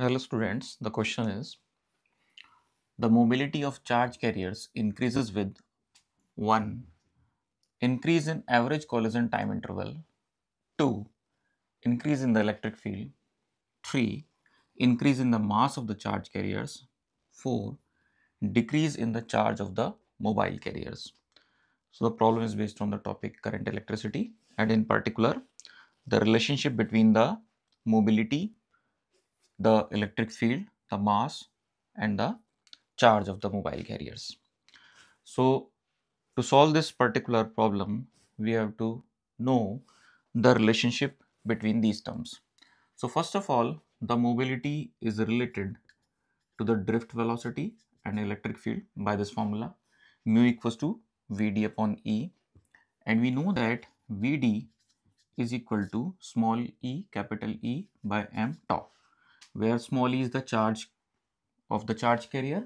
Hello students, the question is the mobility of charge carriers increases with 1. Increase in average collision time interval, 2. Increase in the electric field, 3. Increase in the mass of the charge carriers, 4. Decrease in the charge of the mobile carriers. So the problem is based on the topic current electricity and in particular the relationship between the mobility, the electric field, the mass and the charge of the mobile carriers. So, to solve this particular problem, we have to know the relationship between these terms. So, first of all, the mobility is related to the drift velocity and electric field by this formula mu equals to Vd upon E, and we know that Vd is equal to small e capital E by m tau, where small e is the charge of the charge carrier,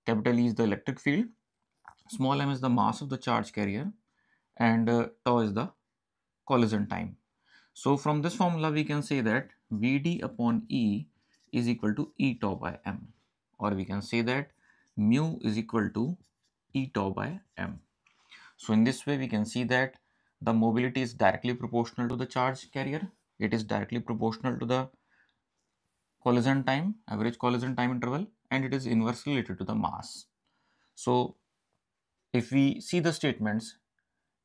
capital E is the electric field, small m is the mass of the charge carrier, and tau is the collision time. So from this formula we can say that Vd upon E is equal to E tau by m, or we can say that mu is equal to E tau by m. So in this way we can see that the mobility is directly proportional to the charge carrier. It is directly proportional to the collision time, average collision time interval, and it is inversely related to the mass. So if we see the statements,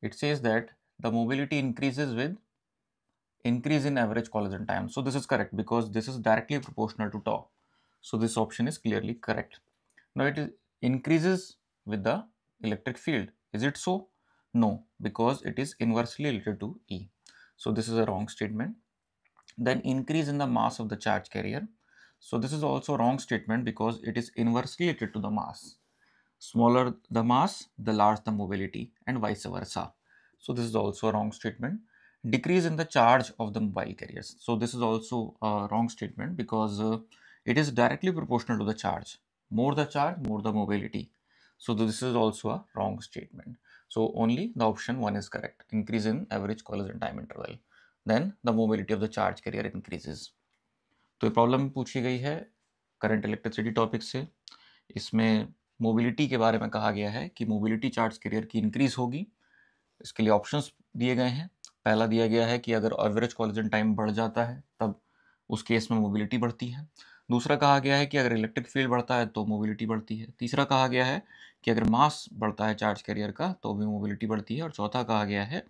it says that the mobility increases with increase in average collision time. So this is correct because this is directly proportional to tau. So this option is clearly correct. Now it is increases with the electric field. Is it so? No, because it is inversely related to E. So this is a wrong statement. Then increase in the mass of the charge carrier. So this is also a wrong statement because it is inversely related to the mass. Smaller the mass, the larger the mobility, and vice versa. So this is also a wrong statement. Decrease in the charge of the mobile carriers. So this is also a wrong statement because it is directly proportional to the charge. More the charge, more the mobility. So this is also a wrong statement. So only the option 1 is correct. Increase in average collision time interval. Then the mobility of the charge carrier increases. तो ये problem पूछी गई है current electricity topic से. इसमें mobility के बारे में कहा गया है कि मोबिलिटी चार्ज कैरियर की इंक्रीज होगी. इसके लिए ऑप्शंस दिए गए हैं. पहला दिया गया है कि अगर एवरेज कॉलिजन टाइम बढ़ जाता है तब उस केस में मोबिलिटी बढ़ती है. दूसरा कहा गया है कि अगर इलेक्ट्रिक फील्ड बढ़ता है तो मोबिलिटी बढ़ती है. तीसरा कहा गया है कि अगर मास बढ़ता है चार्ज कैरियर का तो भी मोबिलिटी बढ़ती है. और चौथा कहा गया है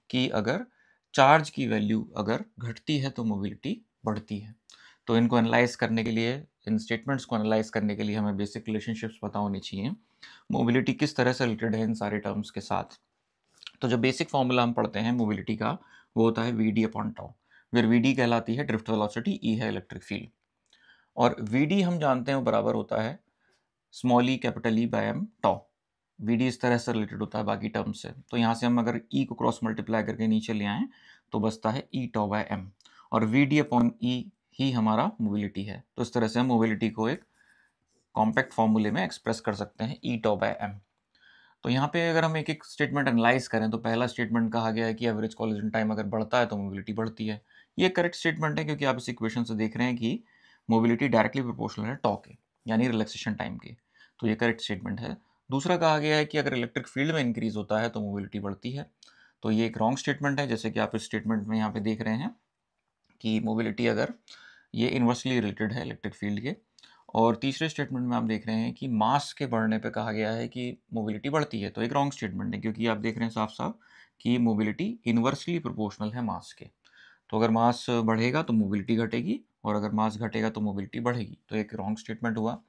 कि अगर चार्ज की वैल्यू अगर घटती है तो मोबिलिटी बढ़ती है. तो इनको एनालाइज करने के लिए, इन स्टेटमेंट्स को एनालाइज करने के लिए हमें बेसिक रिलेशनशिप्स पता होनी चाहिए. मोबिलिटी किस तरह से रिलेटेड है इन सारे टर्म्स के साथ. तो जो बेसिक फॉर्मूला हम पढ़ते हैं मोबिलिटी का वो होता है V D upon tau, where V D कहलाती है ड्रिफ्ट वेलोसिटी, ई है इलेक्ट्रिक फील्ड. और वी डी हम जानते हैं वो बराबर होता है small E capital E by M tau. V D इस तरह से रिलेटेड होता है बाकी टर्म्स से. तो यहाँ से हम अगर ई को क्रॉस मल्टीप्लाई करके नीचे ले आएँ तो बचता है ई टाउ बाय एम, और वी डी अपॉन ई ही हमारा मोबिलिटी है. तो इस तरह से हम मोबिलिटी को एक कॉम्पैक्ट फॉर्मूले में एक्सप्रेस कर सकते हैं ई टाउ बाय एम. तो यहाँ पे अगर हम एक एक स्टेटमेंट एनालाइज करें तो पहला स्टेटमेंट कहा गया है कि एवरेज कॉलिजन टाइम अगर बढ़ता है तो मोबिलिटी बढ़ती है. ये करेक्ट स्टेटमेंट है क्योंकि आप इस इक्वेशन से देख रहे हैं कि मोबिलिटी डायरेक्टली प्रोपोर्शनल है टॉ के, यानी रिलैक्सेशन टाइम के. तो ये करेक्ट स्टेटमेंट है. दूसरा कहा गया है कि अगर इलेक्ट्रिक फील्ड में इंक्रीज होता है तो मोबिलिटी बढ़ती है. तो ये एक रॉन्ग स्टेटमेंट है, जैसे कि आप इस स्टेटमेंट में यहाँ पे देख रहे हैं कि मोबिलिटी अगर ये इन्वर्सली रिलेटेड है इलेक्ट्रिक फील्ड के. और तीसरे स्टेटमेंट में आप देख रहे हैं कि मास के बढ़ने पे कहा गया है कि मोबिलिटी बढ़ती है. तो एक रॉन्ग स्टेटमेंट है क्योंकि आप देख रहे हैं साफ साफ कि मोबिलिटी इन्वर्सली प्रोपोर्शनल है मास के. तो अगर मास बढ़ेगा तो मोबिलिटी घटेगी और अगर मास घटेगा तो मोबिलिटी बढ़ेगी. तो एक रॉन्ग स्टेटमेंट हुआ.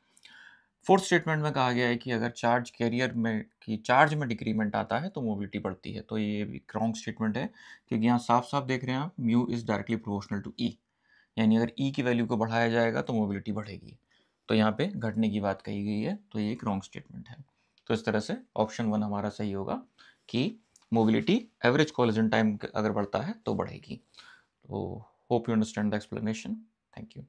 फोर्थ स्टेटमेंट में कहा गया है कि अगर चार्ज कैरियर में कि चार्ज में डिक्रीमेंट आता है तो मोबिलिटी बढ़ती है. तो ये एक रॉन्ग स्टेटमेंट है क्योंकि यहाँ साफ साफ देख रहे हैं आप mu is directly proportional to E, यानी अगर ई की वैल्यू को बढ़ाया जाएगा तो मोबिलिटी बढ़ेगी. तो यहाँ पे घटने की बात कही गई है. तो ये एक रॉन्ग स्टेटमेंट है. तो इस तरह से ऑप्शन 1 हमारा सही होगा कि मोबिलिटी एवरेज कॉलिजन टाइम अगर बढ़ता है तो बढ़ेगी. तो hope you understand the explanation. Thank you.